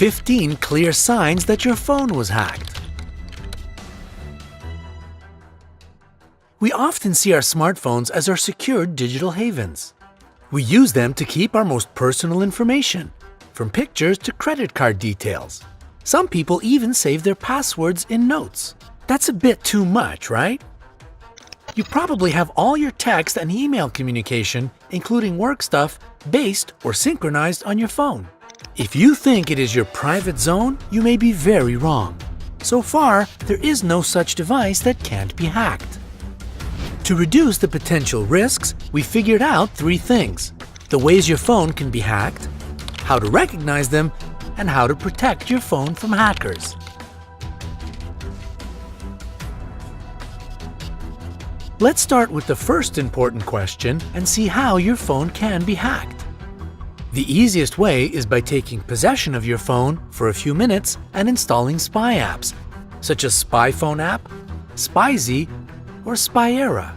15 clear signs that your phone was hacked. We often see our smartphones as our secured digital havens. We use them to keep our most personal information, from pictures to credit card details. Some people even save their passwords in notes. That's a bit too much, right? You probably have all your text and email communication, including work stuff, based or synchronized on your phone. If you think it is your private zone, you may be very wrong. So far, there is no such device that can't be hacked. To reduce the potential risks, we figured out 3 things: the ways your phone can be hacked, how to recognize them, and how to protect your phone from hackers. Let's start with the first important question and see how your phone can be hacked. The easiest way is by taking possession of your phone for a few minutes and installing spy apps, such as Spy Phone app, SpyZ, or Spyera.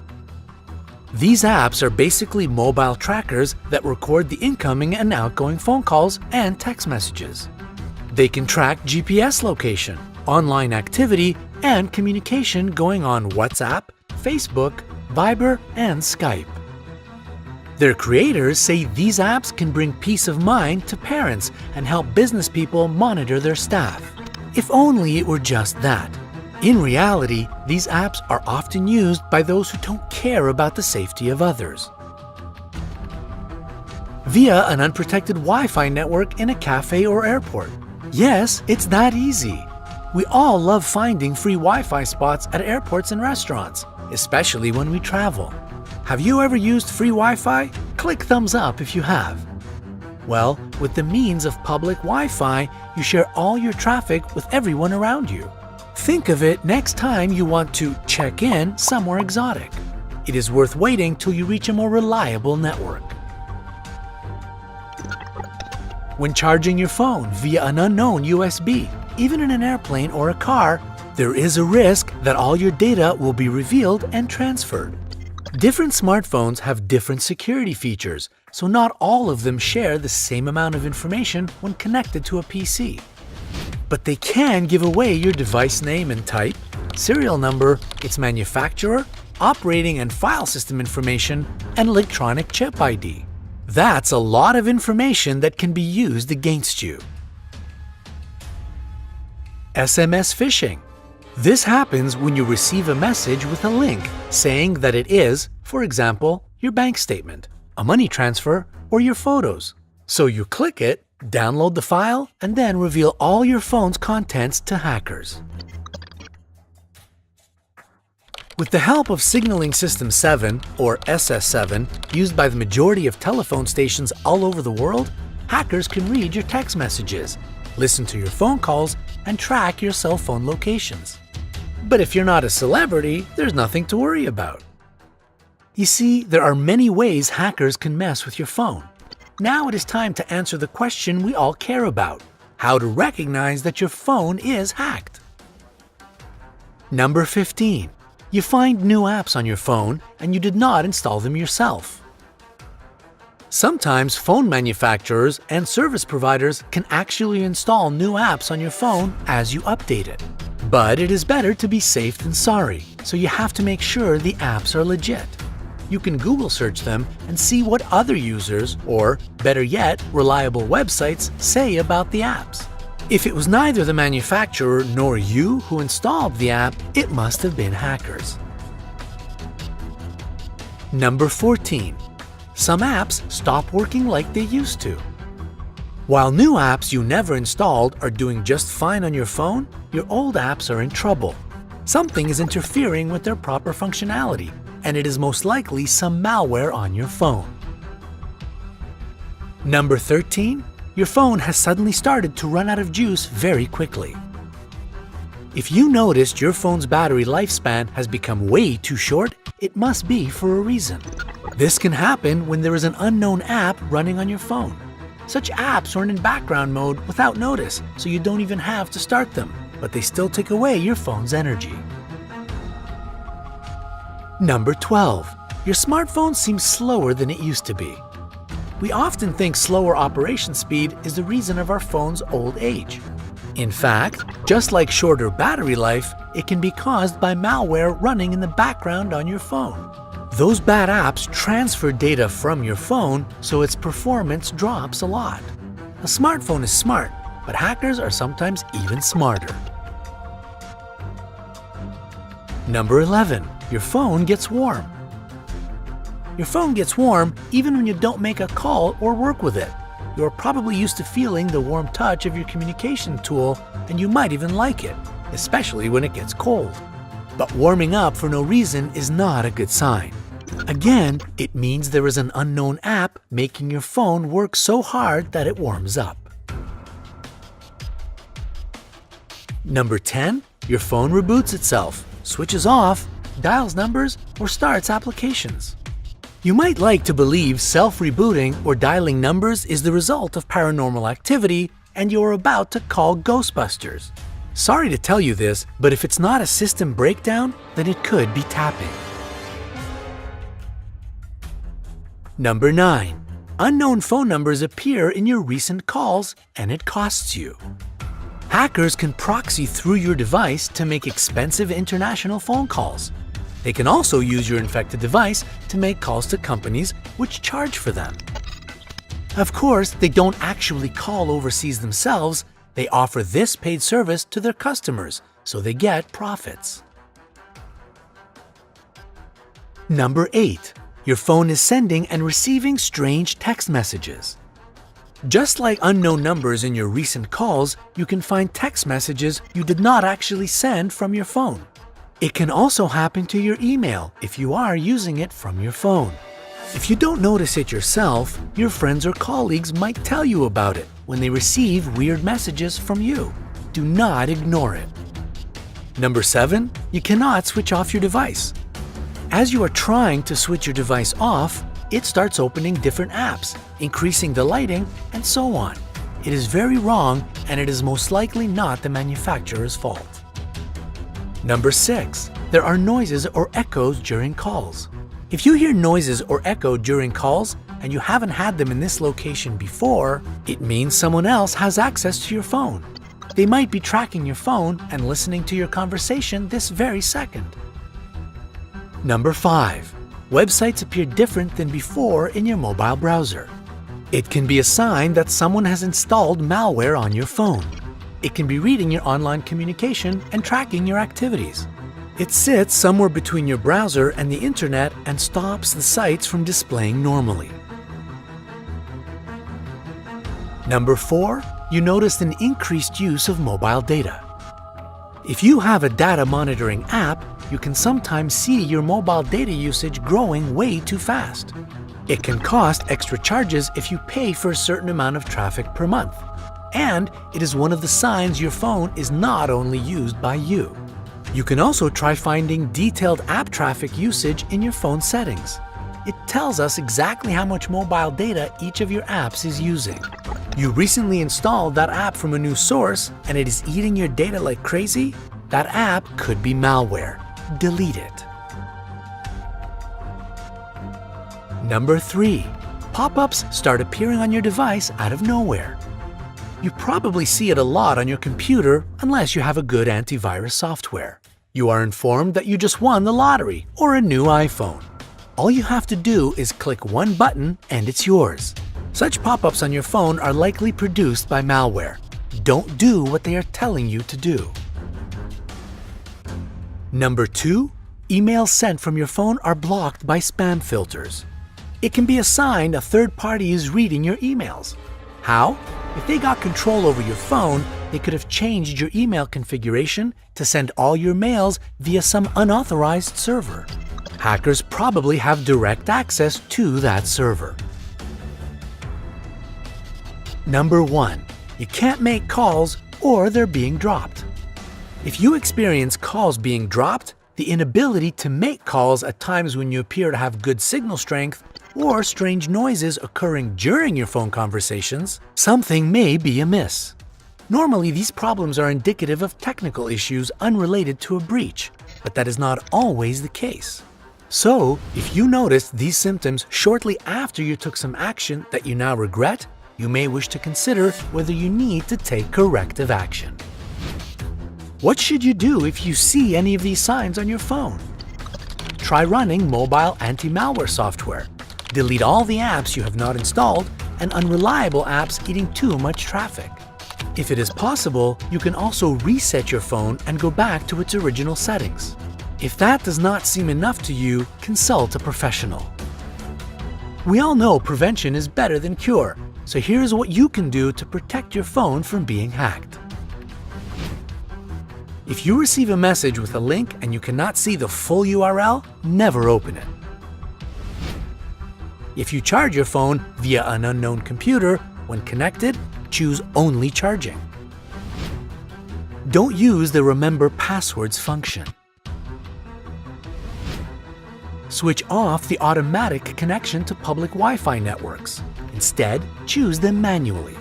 These apps are basically mobile trackers that record the incoming and outgoing phone calls and text messages. They can track GPS location, online activity, and communication going on WhatsApp, Facebook, Viber, and Skype. Their creators say these apps can bring peace of mind to parents and help business people monitor their staff. If only it were just that. In reality, these apps are often used by those who don't care about the safety of others. Via an unprotected Wi-Fi network in a cafe or airport. Yes, it's that easy. We all love finding free Wi-Fi spots at airports and restaurants, especially when we travel. Have you ever used free Wi-Fi? Click thumbs up if you have. Well, with the means of public Wi-Fi, you share all your traffic with everyone around you. Think of it next time you want to check in somewhere exotic. It is worth waiting till you reach a more reliable network. When charging your phone via an unknown USB, even in an airplane or a car, there is a risk that all your data will be revealed and transferred. Different smartphones have different security features, so not all of them share the same amount of information when connected to a PC. But they can give away your device name and type, serial number, its manufacturer, operating and file system information, and electronic chip ID. That's a lot of information that can be used against you. SMS phishing. This happens when you receive a message with a link saying that it is, for example, your bank statement, a money transfer, or your photos. So you click it, download the file, and then reveal all your phone's contents to hackers. With the help of Signaling System 7, or SS7, used by the majority of telephone stations all over the world, hackers can read your text messages, listen to your phone calls, and track your cell phone locations. But if you're not a celebrity, there's nothing to worry about. You see, there are many ways hackers can mess with your phone. Now it is time to answer the question we all care about: how to recognize that your phone is hacked. Number 15. You find new apps on your phone and you did not install them yourself. Sometimes phone manufacturers and service providers can actually install new apps on your phone as you update it. But it is better to be safe than sorry, so you have to make sure the apps are legit. You can Google search them and see what other users, or better yet, reliable websites, say about the apps. If it was neither the manufacturer nor you who installed the app, it must have been hackers. Number 14. Some apps stop working like they used to. While new apps you never installed are doing just fine on your phone, your old apps are in trouble. Something is interfering with their proper functionality, and it is most likely some malware on your phone. Number 13. Your phone has suddenly started to run out of juice very quickly. If you noticed your phone's battery lifespan has become way too short, it must be for a reason. This can happen when there is an unknown app running on your phone. Such apps run in background mode without notice, so you don't even have to start them, but they still take away your phone's energy. Number 12. Your smartphone seems slower than it used to be. We often think slower operation speed is the reason of our phone's old age. In fact, just like shorter battery life, it can be caused by malware running in the background on your phone. Those bad apps transfer data from your phone, so its performance drops a lot. A smartphone is smart, but hackers are sometimes even smarter. Number 11. Your phone gets warm. Your phone gets warm even when you don't make a call or work with it. You're probably used to feeling the warm touch of your communication tool, and you might even like it, especially when it gets cold. But warming up for no reason is not a good sign. Again, it means there is an unknown app making your phone work so hard that it warms up. Number 10. Your phone reboots itself, switches off, dials numbers, or starts applications. You might like to believe self-rebooting or dialing numbers is the result of paranormal activity and you're about to call Ghostbusters. Sorry to tell you this, but if it's not a system breakdown, then it could be tapping. Number 9. Unknown phone numbers appear in your recent calls and it costs you. Hackers can proxy through your device to make expensive international phone calls. They can also use your infected device to make calls to companies which charge for them. Of course, they don't actually call overseas themselves. They offer this paid service to their customers, so they get profits. Number 8. Your phone is sending and receiving strange text messages. Just like unknown numbers in your recent calls, you can find text messages you did not actually send from your phone. It can also happen to your email if you are using it from your phone. If you don't notice it yourself, your friends or colleagues might tell you about it when they receive weird messages from you. Do not ignore it. Number 7. You cannot switch off your device. As you are trying to switch your device off, it starts opening different apps, increasing the lighting, and so on. It is very wrong, and it is most likely not the manufacturer's fault. Number 6. There are noises or echoes during calls. If you hear noises or echo during calls and you haven't had them in this location before, it means someone else has access to your phone. They might be tracking your phone and listening to your conversation this very second. Number 5. Websites appear different than before in your mobile browser. It can be a sign that someone has installed malware on your phone. It can be reading your online communication and tracking your activities. It sits somewhere between your browser and the internet and stops the sites from displaying normally. Number 4. You noticed an increased use of mobile data. If you have a data monitoring app, you can sometimes see your mobile data usage growing way too fast. It can cost extra charges if you pay for a certain amount of traffic per month. And it is one of the signs your phone is not only used by you. You can also try finding detailed app traffic usage in your phone settings. It tells us exactly how much mobile data each of your apps is using. You recently installed that app from a new source and it is eating your data like crazy? That app could be malware. Delete it. Number 3. Pop-ups start appearing on your device out of nowhere. You probably see it a lot on your computer unless you have a good antivirus software. You are informed that you just won the lottery or a new iPhone. All you have to do is click one button and it's yours. Such pop-ups on your phone are likely produced by malware. Don't do what they are telling you to do. Number 2. Emails sent from your phone are blocked by spam filters. It can be a sign a third party is reading your emails. How? If they got control over your phone, they could have changed your email configuration to send all your mails via some unauthorized server. Hackers probably have direct access to that server. Number 1. You can't make calls or they're being dropped. If you experience calls being dropped, the inability to make calls at times when you appear to have good signal strength, or strange noises occurring during your phone conversations, something may be amiss. Normally, these problems are indicative of technical issues unrelated to a breach, but that is not always the case. So, if you noticed these symptoms shortly after you took some action that you now regret, you may wish to consider whether you need to take corrective action. What should you do if you see any of these signs on your phone? Try running mobile anti-malware software. Delete all the apps you have not installed and unreliable apps eating too much traffic. If it is possible, you can also reset your phone and go back to its original settings. If that does not seem enough to you, consult a professional. We all know prevention is better than cure, so here's what you can do to protect your phone from being hacked. If you receive a message with a link and you cannot see the full URL, never open it. If you charge your phone via an unknown computer, when connected, choose only charging. Don't use the Remember Passwords function. Switch off the automatic connection to public Wi-Fi networks. Instead, choose them manually.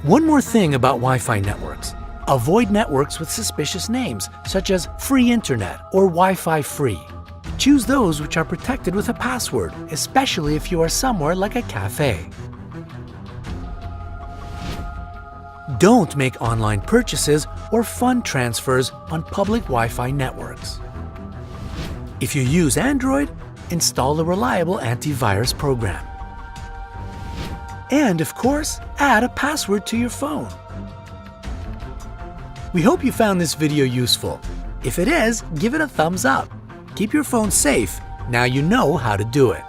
One more thing about Wi-Fi networks. Avoid networks with suspicious names, such as free internet or Wi-Fi free. Choose those which are protected with a password, especially if you are somewhere like a cafe. Don't make online purchases or fund transfers on public Wi-Fi networks. If you use Android, install a reliable antivirus program. And of course, add a password to your phone. We hope you found this video useful. If it is, give it a thumbs up. Keep your phone safe. Now you know how to do it.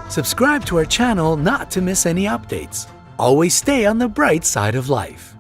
Subscribe to our channel not to miss any updates. Always stay on the bright side of life.